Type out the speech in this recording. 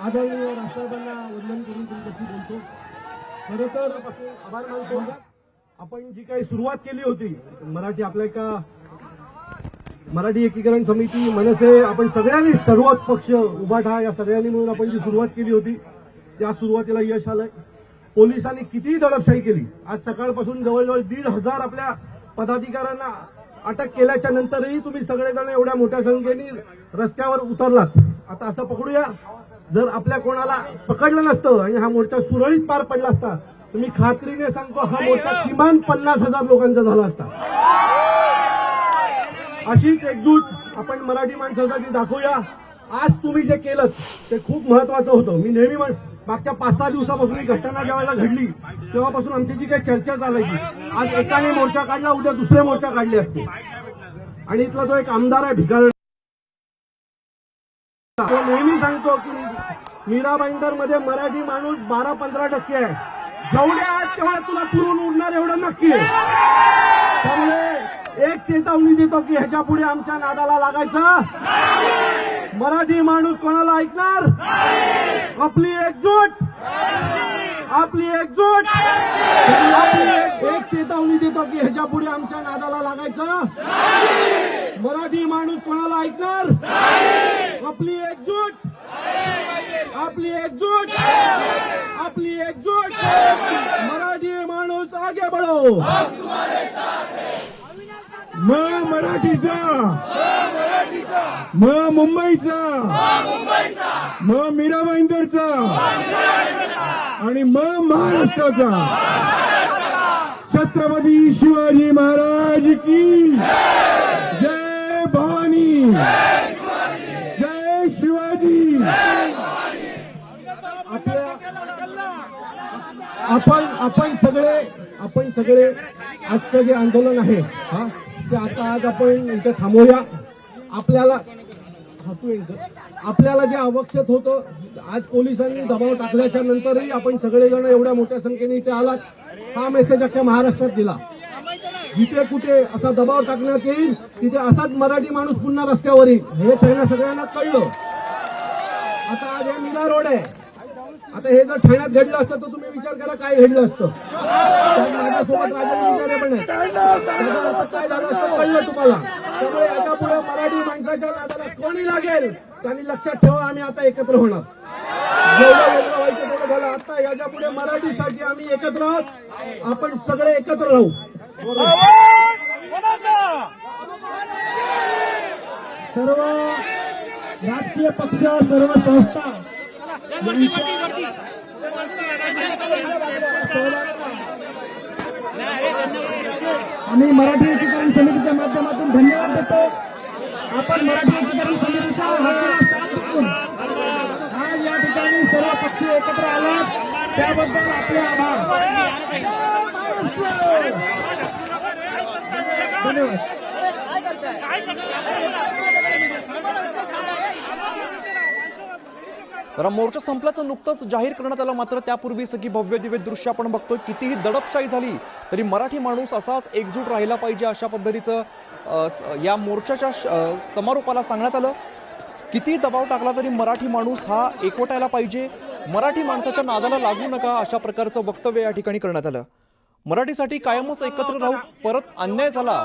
आदरणीय राष्ट्रपतींना वंदन करून तुमच्याशी बोलतो. खरं तर आभार मानतो. आपण जी काही सुरुवात केली होती मराठी आपल्या का मराठी एकीकरण समिती मनसे आपण सगळ्यांनी सर्वच पक्ष उभाटा या सगळ्यांनी मिळून आपण जी सुरुवात केली होती त्या सुरुवातीला यश आलंय. पोलिसांनी कितीही दडपशाही केली. आज सकाळपासून जवळजवळ 1,500 आपल्या पदाधिकाऱ्यांना अटक केल्याच्या नंतरही तुम्ही सगळेजण एवढ्या मोठ्या संख्येने रस्त्यावर उतरलात. आता असं पकडूया जर आपल्या कोणाला पकडलं नसतं आणि हा मोर्चा सुरळीत पार पडला असता तुम्ही खात्रीने सांगतो हा मोर्चा किमान 50,000 लोकांचा झाला असता. अशीच एकजूट आपण मराठी माणसासाठी दाखवूया. आज तुम्ही जे केलं ते खूप महत्वाचं होतं. मी नेहमी मागच्या 5-6 दिवसापासून ही घटना ज्यावेळेला घडली तेव्हापासून आमची जी काही चर्चा चालायची आज एकाने मोर्चा काढला उद्या दुसरे मोर्चा काढले असते. आणि इथला जो एक आमदार आहे भिकार तो नेहमी सांगतो की मीरा भाईंदर मध्ये मराठी माणूस 12-15% आहे. जेवढे आहेत तेवढे तुला पुरून उरणार एवढं नक्की आहे. त्यामुळे एक चेतावणी देतो की ह्याच्या पुढे आमच्या नादाला लागायचं मराठी माणूस कोणाला ऐकणार. आपली एकजूट एक चेतावणी देतो की ह्याच्या पुढे आमच्या नादाला लागायचं मराठी माणूस कोणाला ऐकणार. आपली एकजूट मराठी माणूस आगे बढ़ो. मराठीचा मुंबईचा मीरा भाईंदरचा आणि महाराष्ट्राचा छत्रपती शिवाजी महाराज की जय. भवानी जय शिवाजी. आपण सगळे आजचं जे आंदोलन आहे ते आता आज आपण इथं थांबवूया. आपल्याला जे आवश्यक होतं आज पोलिसांनी दबाव टाकल्याच्या नंतरही आपण सगळेजण एवढ्या मोठ्या संख्येने इथे आलात. हा मेसेज अख्ख्या महाराष्ट्रात दिला. जिथे कुठे असा दबाव टाकण्यात येईल तिथे असाच मराठी माणूस पुन्हा रस्त्यावर येईल हे त्यांना सगळ्यांना कळलं. आता आज हे मीरा रोड आहे. आता हे जर ठाण्यात घडलं असतं तर तुम्ही विचार करा काय घडलं असतं. माझ्यासोबत राजेंद्र विचारे पण आहेत. काय झालं असतं कळलं तुम्हाला. त्यामुळे याच्या पुढे मराठी माणसाच्या नादाला कोणी लागेल त्यांनी लक्षात ठेवा आम्ही आता एकत्र होणार. जेवढं वेगळं व्हायचं तेवढं झालं. आता याच्या पुढे मराठीसाठी आम्ही एकत्र आहोत. आपण सगळे एकत्र राहू. सर्व राजकीय पक्ष सर्व संस्था आम्ही मराठी एकीकरण समितीच्या माध्यमातून धन्यवाद देतो. आपण मराठी एकीकरण समितीचा आज या ठिकाणी सर्व पक्ष एकत्र आलात त्याबद्दल आपले आभार. धन्यवाद. तर मोर्चा संपल्याचं नुकतंच जाहीर करण्यात आलं. मात्र त्यापूर्वी सगळी भव्य दिव्य दृश्य आपण बघतोय. कितीही दडपशाही झाली तरी मराठी माणूस असाच एकजूट राहिला पाहिजे अशा पद्धतीचं या मोर्चाच्या समारोपाला सांगण्यात आलं. कितीही दबाव टाकला तरी मराठी माणूस हा एकवटायला पाहिजे. मराठी माणसाच्या नादाला लागू नका अशा प्रकारचं वक्तव्य या ठिकाणी करण्यात आलं. मराठीसाठी कायमच एकत्र राहू. परत अन्याय झाला